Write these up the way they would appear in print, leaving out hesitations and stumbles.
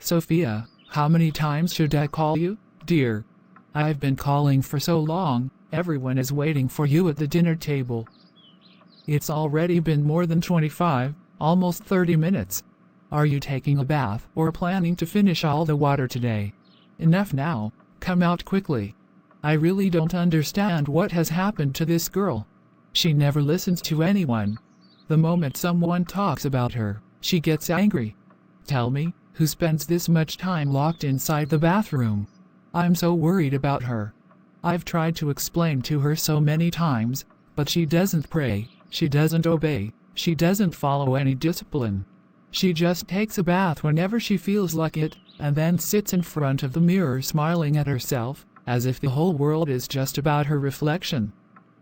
Sophia, how many times should I call you, dear? I've been calling for so long, everyone is waiting for you at the dinner table. It's already been more than 25, almost 30 minutes. Are you taking a bath or planning to finish all the water today? Enough now, come out quickly. I really don't understand what has happened to this girl. She never listens to anyone. The moment someone talks about her, she gets angry. Tell me, who spends this much time locked inside the bathroom? I'm so worried about her. I've tried to explain to her so many times, but she doesn't pray, she doesn't obey, she doesn't follow any discipline. She just takes a bath whenever she feels like it, and then sits in front of the mirror smiling at herself, as if the whole world is just about her reflection.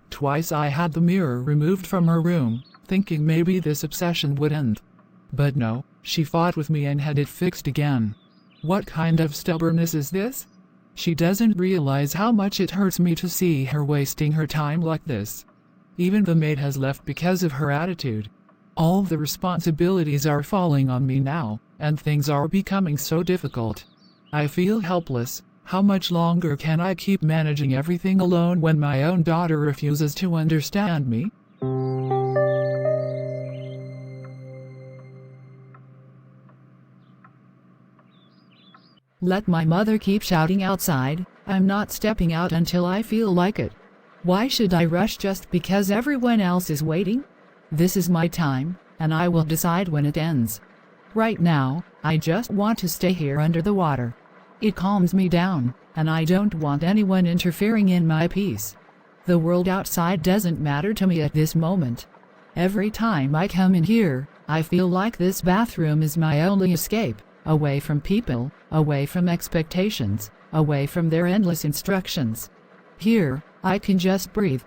Twice I had the mirror removed from her room, thinking maybe this obsession would end. But no, she fought with me and had it fixed again. What kind of stubbornness is this? She doesn't realize how much it hurts me to see her wasting her time like this. Even the maid has left because of her attitude. All the responsibilities are falling on me now, and things are becoming so difficult. I feel helpless. How much longer can I keep managing everything alone when my own daughter refuses to understand me? Let my mother keep shouting outside. I'm not stepping out until I feel like it. Why should I rush just because everyone else is waiting? This is my time, and I will decide when it ends. Right now, I just want to stay here under the water. It calms me down, and I don't want anyone interfering in my peace. The world outside doesn't matter to me at this moment. Every time I come in here, I feel like this bathroom is my only escape, away from people, away from expectations, away from their endless instructions. Here, I can just breathe.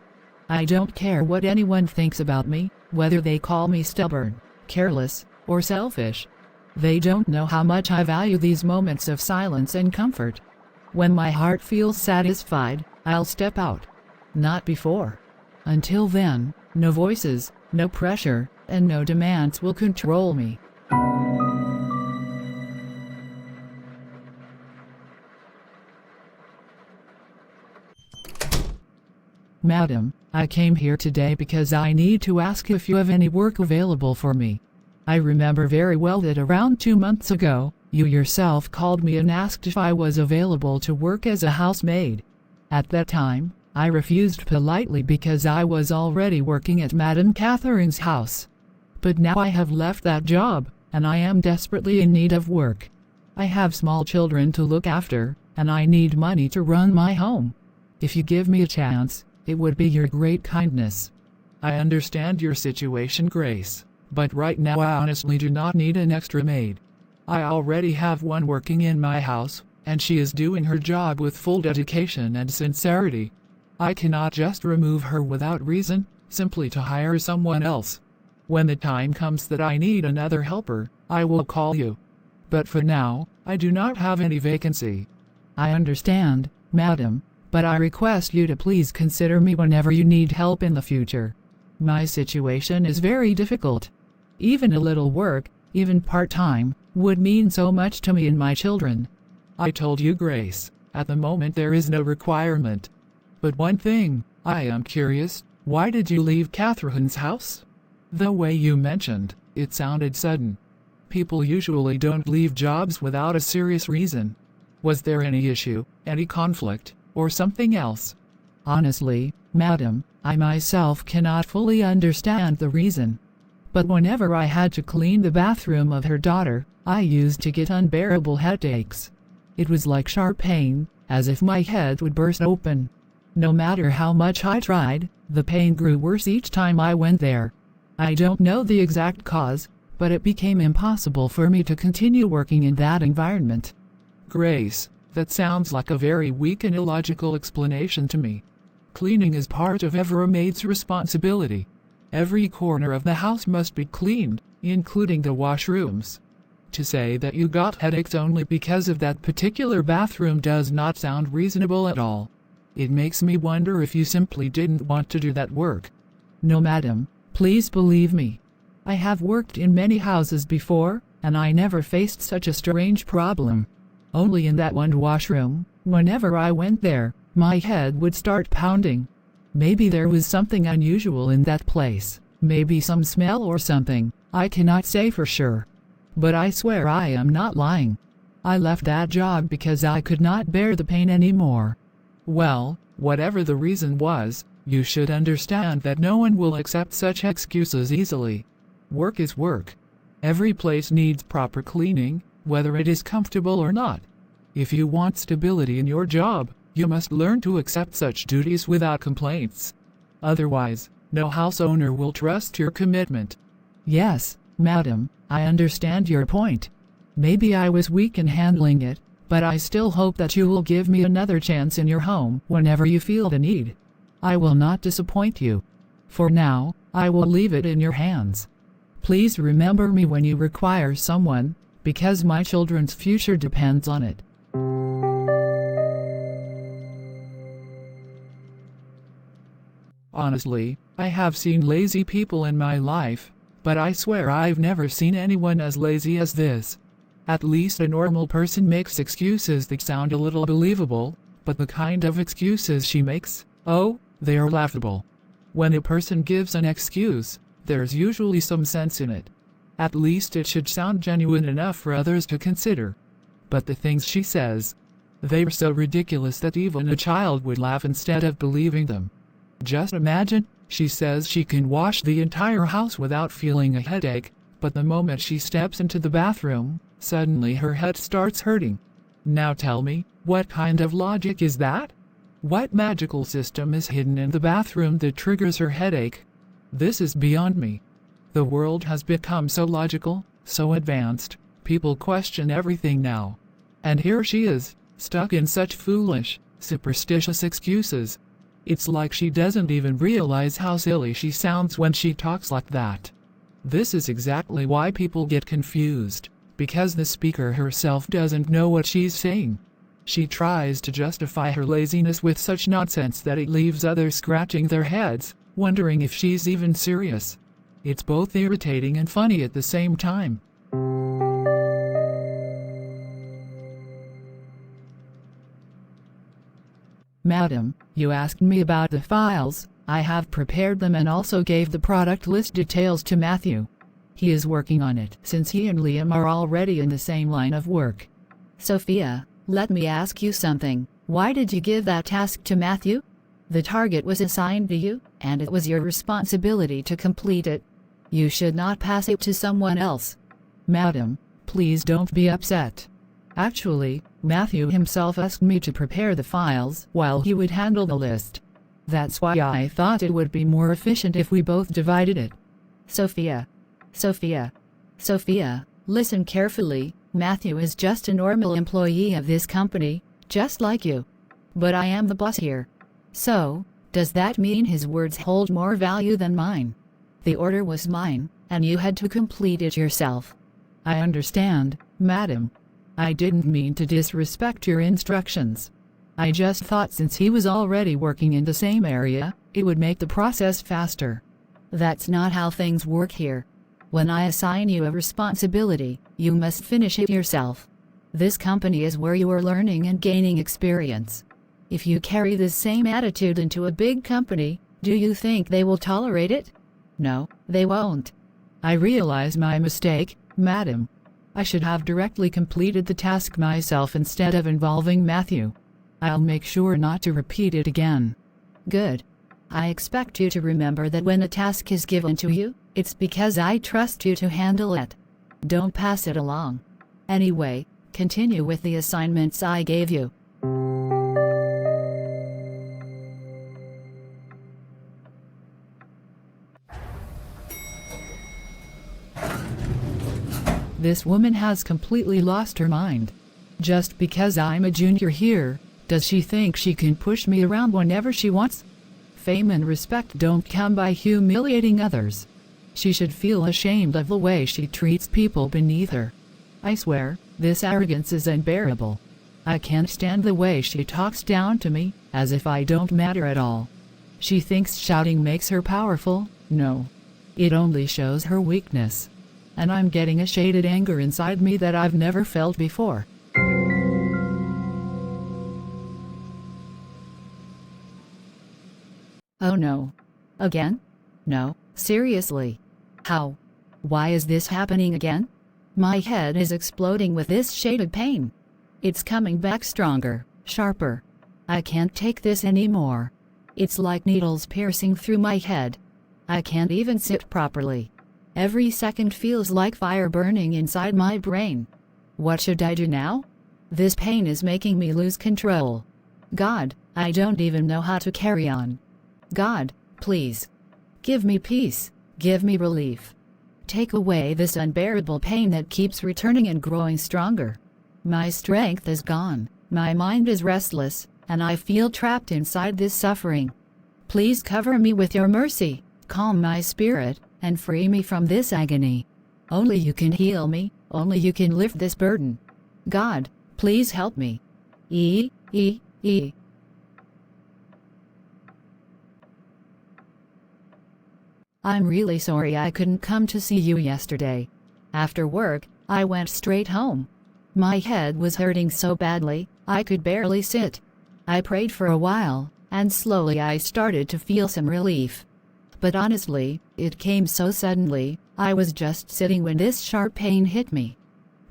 I don't care what anyone thinks about me, whether they call me stubborn, careless, or selfish. They don't know how much I value these moments of silence and comfort. When my heart feels satisfied, I'll step out. Not before. Until then, no voices, no pressure, and no demands will control me. Madam, I came here today because I need to ask if you have any work available for me. I remember very well that around 2 months ago, you yourself called me and asked if I was available to work as a housemaid. At that time, I refused politely because I was already working at Madame Catherine's house. But now I have left that job, and I am desperately in need of work. I have small children to look after, and I need money to run my home. If you give me a chance, it would be your great kindness. I understand your situation, Grace, but right now I honestly do not need an extra maid. I already have one working in my house, and she is doing her job with full dedication and sincerity. I cannot just remove her without reason, simply to hire someone else. When the time comes that I need another helper, I will call you. But for now, I do not have any vacancy. I understand, madam, but I request you to please consider me whenever you need help in the future. My situation is very difficult. Even a little work, even part-time, would mean so much to me and my children. I told you, Grace, at the moment there is no requirement. But one thing, I am curious, why did you leave Catherine's house? The way you mentioned, it sounded sudden. People usually don't leave jobs without a serious reason. Was there any issue, any conflict, or something else? Honestly, madam, I myself cannot fully understand the reason. But whenever I had to clean the bathroom of her daughter, I used to get unbearable headaches. It was like sharp pain, as if my head would burst open. No matter how much I tried, the pain grew worse each time I went there. I don't know the exact cause, but it became impossible for me to continue working in that environment. Grace, that sounds like a very weak and illogical explanation to me. Cleaning is part of every maid's responsibility. Every corner of the house must be cleaned, including the washrooms. To say that you got headaches only because of that particular bathroom does not sound reasonable at all. It makes me wonder if you simply didn't want to do that work. No, madam, please believe me. I have worked in many houses before, and I never faced such a strange problem. Only in that one washroom, whenever I went there, my head would start pounding. Maybe there was something unusual in that place, maybe some smell or something, I cannot say for sure. But I swear I am not lying. I left that job because I could not bear the pain anymore. Well, whatever the reason was, you should understand that no one will accept such excuses easily. Work is work. Every place needs proper cleaning, whether it is comfortable or not. If you want stability in your job, you must learn to accept such duties without complaints. Otherwise, no house owner will trust your commitment. Yes, madam, I understand your point. Maybe I was weak in handling it, but I still hope that you will give me another chance in your home whenever you feel the need. I will not disappoint you. For now, I will leave it in your hands. Please remember me when you require someone, because my children's future depends on it. Honestly, I have seen lazy people in my life, but I swear I've never seen anyone as lazy as this. At least a normal person makes excuses that sound a little believable, but the kind of excuses she makes, oh, they are laughable. When a person gives an excuse, there's usually some sense in it. At least it should sound genuine enough for others to consider. But the things she says, they're so ridiculous that even a child would laugh instead of believing them. Just imagine, she says she can wash the entire house without feeling a headache, but the moment she steps into the bathroom, suddenly her head starts hurting. Now tell me, what kind of logic is that? What magical system is hidden in the bathroom that triggers her headache? This is beyond me. The world has become so logical, so advanced, people question everything now. And here she is, stuck in such foolish, superstitious excuses. It's like she doesn't even realize how silly she sounds when she talks like that. This is exactly why people get confused, because the speaker herself doesn't know what she's saying. She tries to justify her laziness with such nonsense that it leaves others scratching their heads, wondering if she's even serious. It's both irritating and funny at the same time. Madam, you asked me about the files. I have prepared them and also gave the product list details to Matthew. He is working on it since he and Liam are already in the same line of work. Sophia, let me ask you something. Why did you give that task to Matthew? The target was assigned to you, and it was your responsibility to complete it. You should not pass it to someone else. Madam, please don't be upset. Actually, Matthew himself asked me to prepare the files while he would handle the list. That's why I thought it would be more efficient if we both divided it. Sophia, listen carefully. Matthew is just a normal employee of this company, just like you. But I am the boss here. So, does that mean his words hold more value than mine? The order was mine, and you had to complete it yourself. I understand, madam. I didn't mean to disrespect your instructions. I just thought since he was already working in the same area, it would make the process faster. That's not how things work here. When I assign you a responsibility, you must finish it yourself. This company is where you are learning and gaining experience. If you carry this same attitude into a big company, do you think they will tolerate it? No, they won't. I realize my mistake, madam. I should have directly completed the task myself instead of involving Matthew. I'll make sure not to repeat it again. Good. I expect you to remember that when a task is given to you, it's because I trust you to handle it. Don't pass it along. Anyway, continue with the assignments I gave you. This woman has completely lost her mind. Just because I'm a junior here, does she think she can push me around whenever she wants? Fame and respect don't come by humiliating others. She should feel ashamed of the way she treats people beneath her. I swear, this arrogance is unbearable. I can't stand the way she talks down to me, as if I don't matter at all. She thinks shouting makes her powerful. No. It only shows her weakness. and I'm getting a shaded anger inside me that I've never felt before. Oh no. Again? No, seriously. How? Why is this happening again? My head is exploding with this shaded pain. It's coming back stronger, sharper. I can't take this anymore. It's like needles piercing through my head. I can't even sit properly. Every second feels like fire burning inside my brain. What should I do now? This pain is making me lose control. God, I don't even know how to carry on. God, please. Give me peace. Give me relief. Take away this unbearable pain that keeps returning and growing stronger. My strength is gone, my mind is restless, and I feel trapped inside this suffering. Please cover me with your mercy, calm my spirit, and free me from this agony. Only you can heal me, only you can lift this burden. God, please help me. I'm really sorry I couldn't come to see you yesterday. After work, I went straight home. My head was hurting so badly, I could barely sit. I prayed for a while, and slowly I started to feel some relief. But honestly, it came so suddenly. I was just sitting when this sharp pain hit me.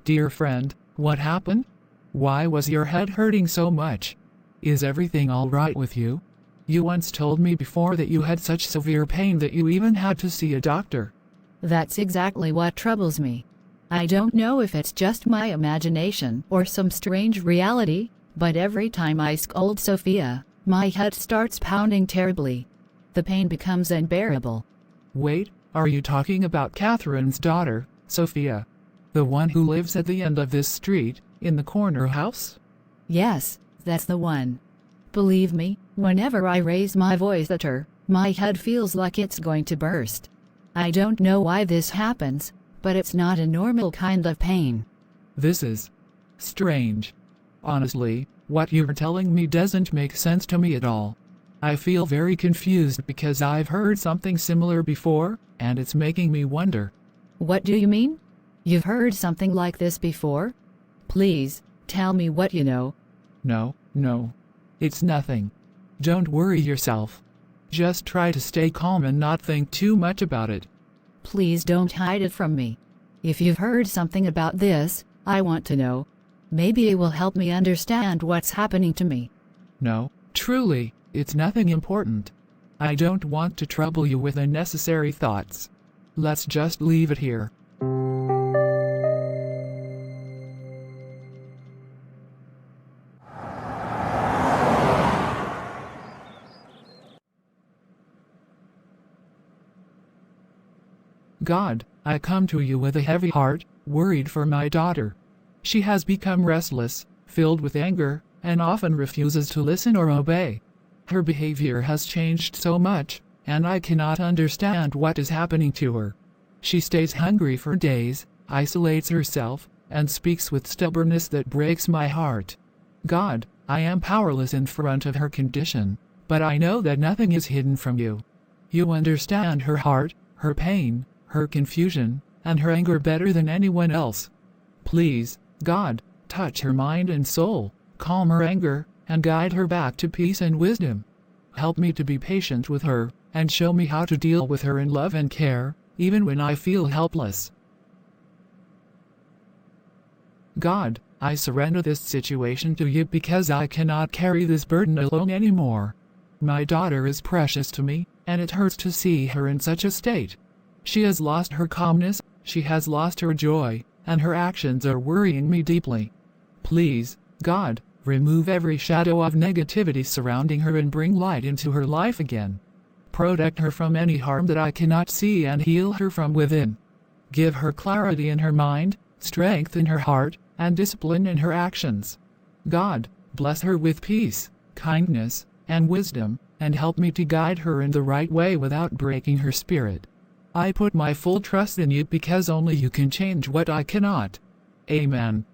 Dear friend, what happened? Why was your head hurting so much? Is everything all right with you? You once told me before that you had such severe pain that you even had to see a doctor. That's exactly what troubles me. I don't know if it's just my imagination or some strange reality, but every time I scold Sophia, my head starts pounding terribly. The pain becomes unbearable. Wait, are you talking about Catherine's daughter, Sophia? The one who lives at the end of this street, in the corner house? Yes, that's the one. Believe me, whenever I raise my voice at her, my head feels like it's going to burst. I don't know why this happens, but it's not a normal kind of pain. This is strange. Honestly, what you're telling me doesn't make sense to me at all. I feel very confused because I've heard something similar before, and it's making me wonder. What do you mean? You've heard something like this before? Please, tell me what you know. No. It's nothing. Don't worry yourself. Just try to stay calm and not think too much about it. Please don't hide it from me. If you've heard something about this, I want to know. Maybe it will help me understand what's happening to me. No, truly, it's nothing important. I don't want to trouble you with unnecessary thoughts. Let's just leave it here. God, I come to you with a heavy heart, worried for my daughter. She has become restless, filled with anger, and often refuses to listen or obey. Her behavior has changed so much, and I cannot understand what is happening to her. She stays hungry for days, isolates herself, and speaks with stubbornness that breaks my heart. God, I am powerless in front of her condition, but I know that nothing is hidden from you. You understand her heart, her pain, her confusion, and her anger better than anyone else. Please, God, touch her mind and soul, calm her anger, and guide her back to peace and wisdom. Help me to be patient with her, and show me how to deal with her in love and care, even when I feel helpless. God, I surrender this situation to you because I cannot carry this burden alone anymore. My daughter is precious to me, and it hurts to see her in such a state. She has lost her calmness, she has lost her joy, and her actions are worrying me deeply. Please, God, remove every shadow of negativity surrounding her and bring light into her life again. Protect her from any harm that I cannot see and heal her from within. Give her clarity in her mind, strength in her heart, and discipline in her actions. God, bless her with peace, kindness, and wisdom, and help me to guide her in the right way without breaking her spirit. I put my full trust in you because only you can change what I cannot. Amen.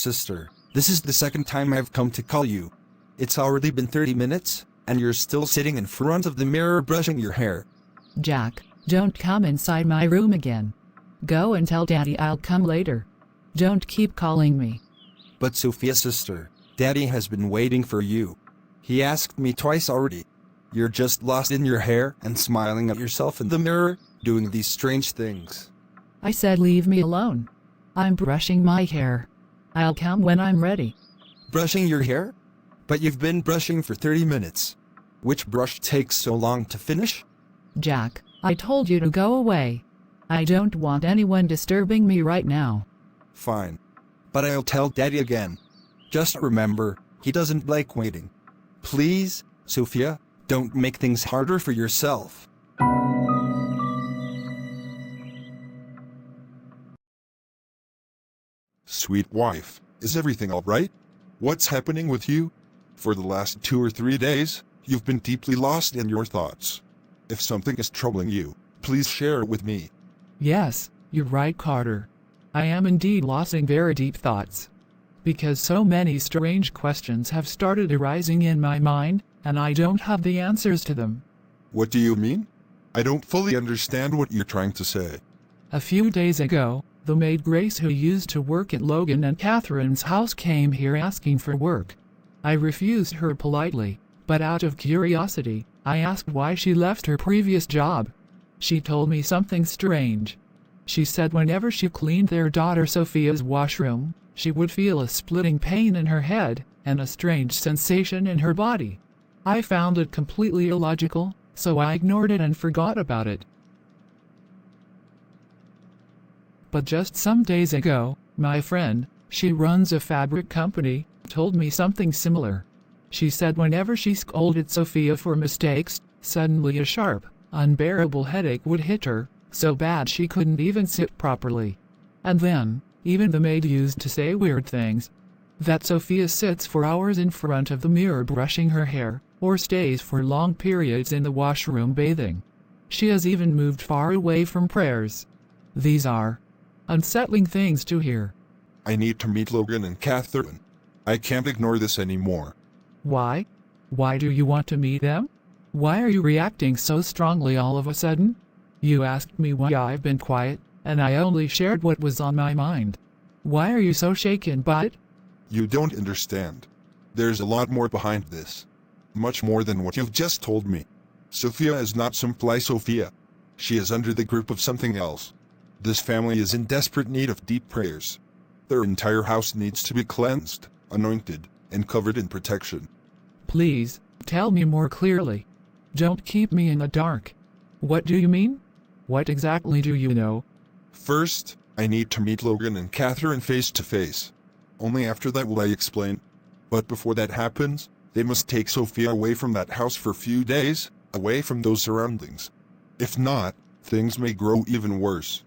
Sister, this is the second time I've come to call you. It's already been 30 minutes, and you're still sitting in front of the mirror brushing your hair. Jack, don't come inside my room again. Go and tell Daddy I'll come later. Don't keep calling me. But Sophia, sister, Daddy has been waiting for you. He asked me twice already. You're just lost in your hair and smiling at yourself in the mirror, doing these strange things. I said leave me alone. I'm brushing my hair. I'll come when I'm ready. Brushing your hair? But you've been brushing for 30 minutes. Which brush takes so long to finish? Jack, I told you to go away. I don't want anyone disturbing me right now. Fine. But I'll tell Daddy again. Just remember, he doesn't like waiting. Please, Sophia, don't make things harder for yourself. Sweet wife, is everything all right? What's happening with you? For the last 2 or 3 days, you've been deeply lost in your thoughts. If something is troubling you, please share it with me. Yes, you're right, Carter. I am indeed lost in very deep thoughts. Because so many strange questions have started arising in my mind, and I don't have the answers to them. What do you mean? I don't fully understand what you're trying to say. A few days ago, the maid Grace who used to work at Logan and Catherine's house came here asking for work. I refused her politely, but out of curiosity, I asked why she left her previous job. She told me something strange. She said whenever she cleaned their daughter Sophia's washroom, she would feel a splitting pain in her head and a strange sensation in her body. I found it completely illogical, so I ignored it and forgot about it. But just some days ago, my friend, she runs a fabric company, told me something similar. She said whenever she scolded Sophia for mistakes, suddenly a sharp, unbearable headache would hit her, so bad she couldn't even sit properly. And then, even the maid used to say weird things. That Sophia sits for hours in front of the mirror brushing her hair, or stays for long periods in the washroom bathing. She has even moved far away from prayers. These are unsettling things to hear. I need to meet Logan and Catherine. I can't ignore this anymore. Why? Why do you want to meet them? Why are you reacting so strongly all of a sudden? You asked me why I've been quiet, and I only shared what was on my mind. Why are you so shaken by it? You don't understand. There's a lot more behind this. Much more than what you've just told me. Sophia is not some fly Sophia. She is under the grip of something else. This family is in desperate need of deep prayers. Their entire house needs to be cleansed, anointed, and covered in protection. Please, tell me more clearly. Don't keep me in the dark. What do you mean? What exactly do you know? First, I need to meet Logan and Catherine face to face. Only after that will I explain. But before that happens, they must take Sophia away from that house for a few days, away from those surroundings. If not, things may grow even worse.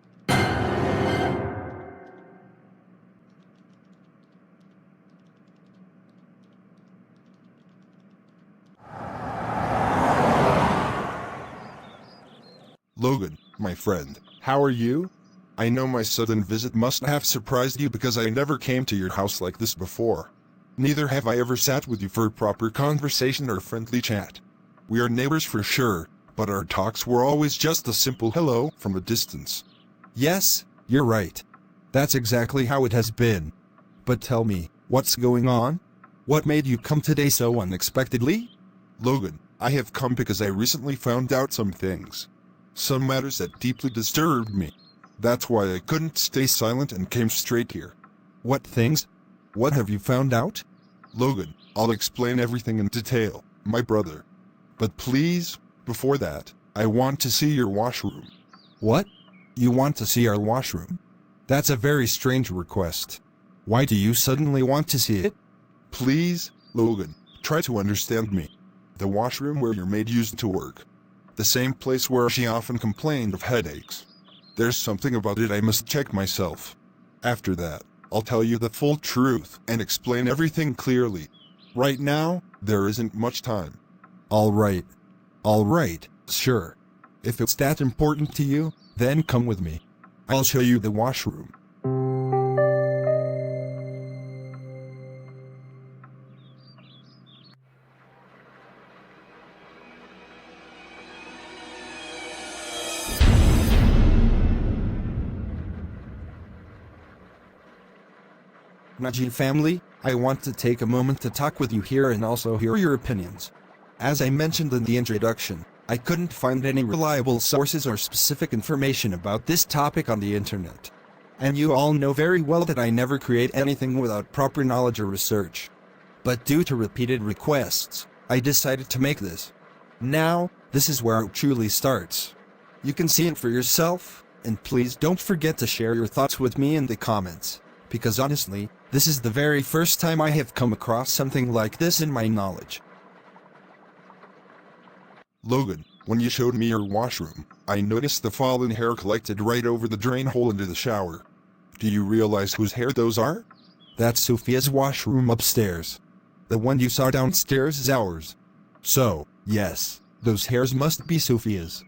Logan, my friend, how are you? I know my sudden visit must have surprised you because I never came to your house like this before. Neither have I ever sat with you for a proper conversation or friendly chat. We are neighbors for sure, but our talks were always just a simple hello from a distance. Yes, you're right. That's exactly how it has been. But tell me, what's going on? What made you come today so unexpectedly? Logan, I have come because I recently found out some things. Some matters that deeply disturbed me. That's why I couldn't stay silent and came straight here. What things? What have you found out? Logan, I'll explain everything in detail, my brother. But please, before that, I want to see your washroom. What? You want to see our washroom? That's a very strange request. Why do you suddenly want to see it? Please, Logan, try to understand me. The washroom where your maid used to work. The same place where she often complained of headaches. There's something about it I must check myself. After that, I'll tell you the full truth and explain everything clearly. Right now, there isn't much time. All right, sure. If it's that important to you, then come with me. I'll show you the washroom. technology family, I want to take a moment to talk with you here and also hear your opinions. As I mentioned in the introduction, I couldn't find any reliable sources or specific information about this topic on the internet. And you all know very well that I never create anything without proper knowledge or research. But due to repeated requests, I decided to make this. Now, this is where it truly starts. You can see it for yourself, and please don't forget to share your thoughts with me in the comments, because honestly, this is the very first time I have come across something like this in my knowledge. Logan, when you showed me your washroom, I noticed the fallen hair collected right over the drain hole into the shower. Do you realize whose hair those are? That's Sophia's washroom upstairs. The one you saw downstairs is ours. So, yes, those hairs must be Sophia's.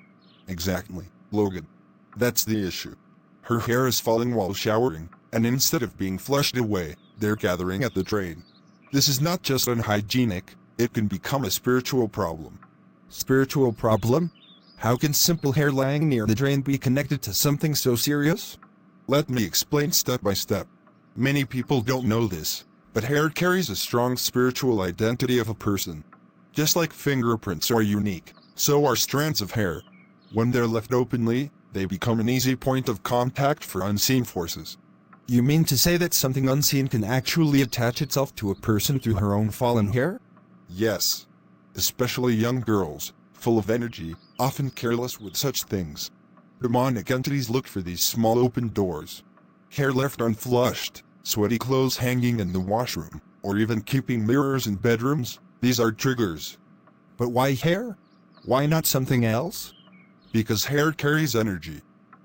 Exactly, Logan. That's the issue. Her hair is falling while showering, and instead of being flushed away, they're gathering at the drain. This is not just unhygienic, it can become a spiritual problem. Spiritual problem? How can simple hair lying near the drain be connected to something so serious? Let me explain step by step. Many people don't know this, but hair carries a strong spiritual identity of a person. Just like fingerprints are unique, so are strands of hair. When they're left openly, they become an easy point of contact for unseen forces. You mean to say that something unseen can actually attach itself to a person through her own fallen hair? Yes. Especially young girls, full of energy, often careless with such things. Demonic entities look for these small open doors. Hair left unflushed, sweaty clothes hanging in the washroom, or even keeping mirrors in bedrooms, these are triggers. But why hair? Why not something else? Because hair carries energy.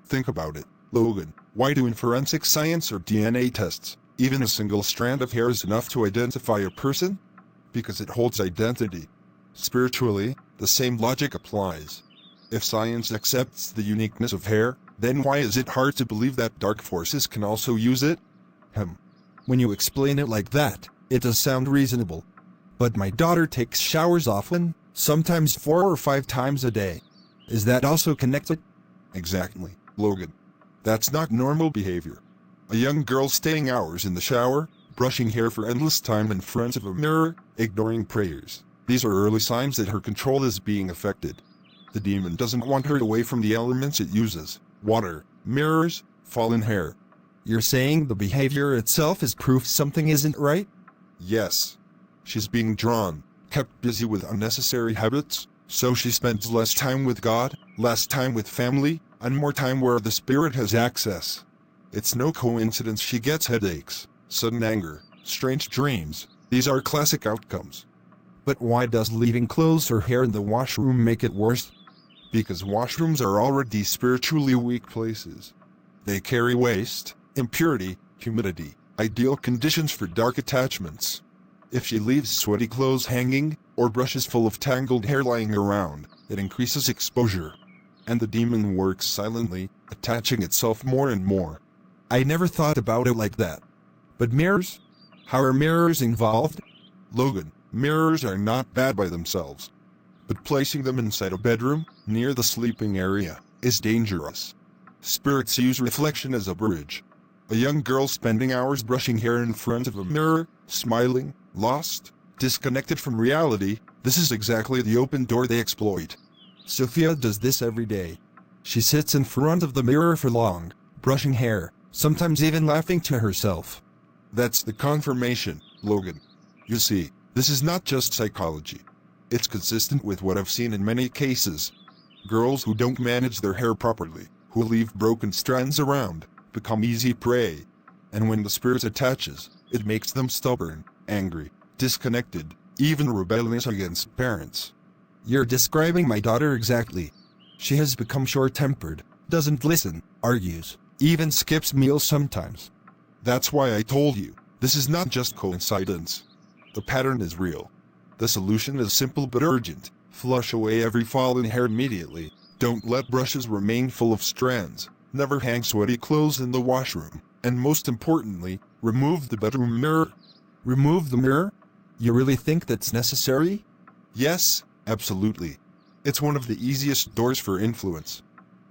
Think about it, Logan. Why do in forensic science or DNA tests, even a single strand of hair is enough to identify a person? Because it holds identity. Spiritually, the same logic applies. If science accepts the uniqueness of hair, then why is it hard to believe that dark forces can also use it? When you explain it like that, it does sound reasonable. But my daughter takes showers often, sometimes 4 or 5 times a day. Is that also connected? Exactly, Logan. That's not normal behavior. A young girl staying hours in the shower, brushing hair for endless time in front of a mirror, ignoring prayers. These are early signs that her control is being affected. The demon doesn't want her away from the elements it uses: water, mirrors, fallen hair. You're saying the behavior itself is proof something isn't right? Yes. She's being drawn, kept busy with unnecessary habits, so she spends less time with God, less time with family, and more time where the spirit has access. It's no coincidence she gets headaches, sudden anger, strange dreams. These are classic outcomes. But why does leaving clothes or hair in the washroom make it worse? Because washrooms are already spiritually weak places. They carry waste, impurity, humidity, ideal conditions for dark attachments. If she leaves sweaty clothes hanging, or brushes full of tangled hair lying around, it increases exposure. And the demon works silently, attaching itself more and more. I never thought about it like that. But mirrors? How are mirrors involved? Logan, mirrors are not bad by themselves. But placing them inside a bedroom, near the sleeping area, is dangerous. Spirits use reflection as a bridge. A young girl spending hours brushing hair in front of a mirror, smiling, lost, disconnected from reality, this is exactly the open door they exploit. Sophia does this every day. She sits in front of the mirror for long, brushing hair, sometimes even laughing to herself. That's the confirmation, Logan. You see, this is not just psychology. It's consistent with what I've seen in many cases. Girls who don't manage their hair properly, who leave broken strands around, become easy prey. And when the spirit attaches, it makes them stubborn, angry, disconnected, even rebellious against parents. You're describing my daughter exactly. She has become short-tempered, doesn't listen, argues, even skips meals sometimes. That's why I told you, this is not just coincidence. The pattern is real. The solution is simple but urgent. Flush away every fallen hair immediately. Don't let brushes remain full of strands. Never hang sweaty clothes in the washroom. And most importantly, remove the bedroom mirror. Remove the mirror? You really think that's necessary? Yes, absolutely. It's one of the easiest doors for influence.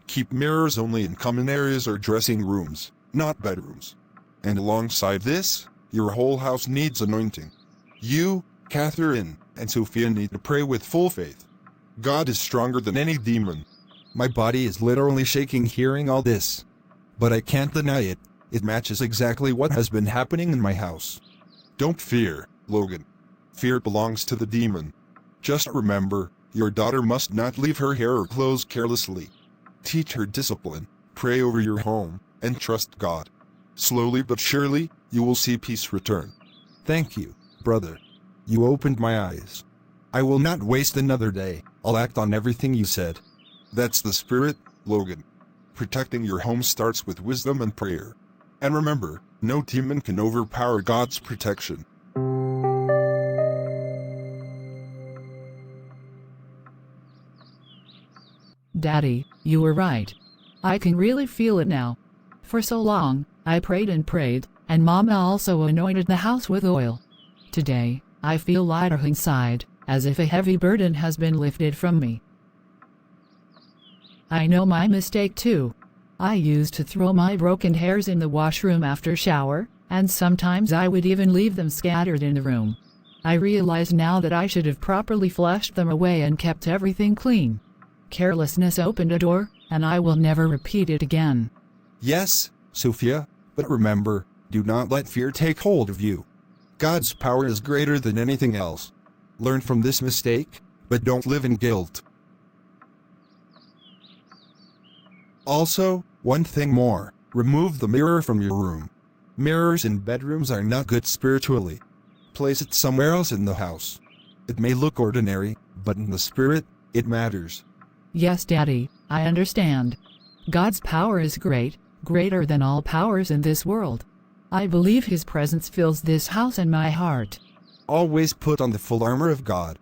Keep mirrors only in common areas or dressing rooms, not bedrooms. And alongside this, Your whole house needs anointing. You, Catherine, and Sophia need to pray with full faith. God is stronger than any demon. My body is literally shaking hearing all this. But I can't deny it. It matches exactly what has been happening in my house. Don't fear, Logan. Fear belongs to the demon. Just remember, your daughter must not leave her hair or clothes carelessly. Teach her discipline, pray over your home, and trust God. Slowly but surely, you will see peace return. Thank you, brother. You opened my eyes. I will not waste another day. I'll act on everything you said. That's the spirit, Logan. Protecting your home starts with wisdom and prayer. And remember, no demon can overpower God's protection. Daddy, you were right. I can really feel it now. For so long, I prayed and prayed, and Mama also anointed the house with oil. Today, I feel lighter inside, as if a heavy burden has been lifted from me. I know my mistake too. I used to throw my broken hairs in the washroom after shower, and sometimes I would even leave them scattered in the room. I realize now that I should have properly flushed them away and kept everything clean. Carelessness opened a door, and I will never repeat it again. Yes, Sophia, but remember, do not let fear take hold of you. God's power is greater than anything else. Learn from this mistake, but don't live in guilt. Also, one thing more, remove the mirror from your room. Mirrors in bedrooms are not good spiritually. Place it somewhere else in the house. It may look ordinary, but in the spirit, it matters. Yes, Daddy, I understand. God's power is great, greater than all powers in this world. I believe His presence fills this house and my heart. Always put on the full armor of God.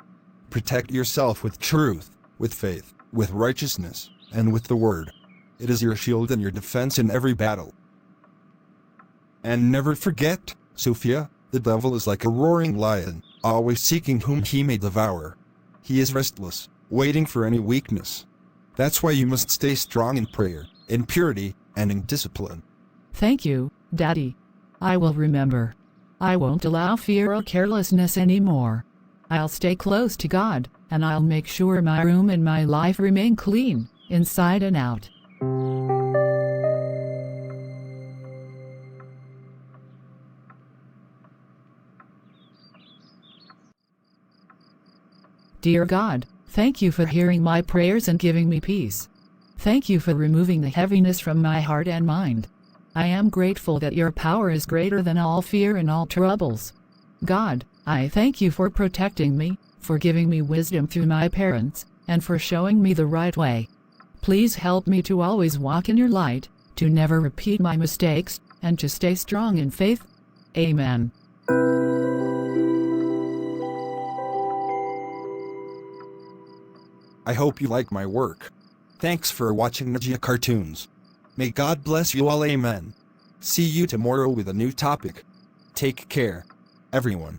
Protect yourself with truth, with faith, with righteousness, and with the Word. It is your shield and your defense in every battle. And never forget, Sophia, the devil is like a roaring lion, always seeking whom he may devour. He is restless, waiting for any weakness. That's why you must stay strong in prayer, in purity, and in discipline. Thank you, Daddy. I will remember. I won't allow fear or carelessness anymore. I'll stay close to God, and I'll make sure my room and my life remain clean, inside and out. Dear God, thank you for hearing my prayers and giving me peace. Thank you for removing the heaviness from my heart and mind. I am grateful that your power is greater than all fear and all troubles. God, I thank you for protecting me, for giving me wisdom through my parents, and for showing me the right way. Please help me to always walk in your light, to never repeat my mistakes, and to stay strong in faith. Amen. I hope you like my work. Thanks for watching Ninja Cartoons. May God bless you all, amen. See you tomorrow with a new topic. Take care, everyone.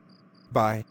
Bye.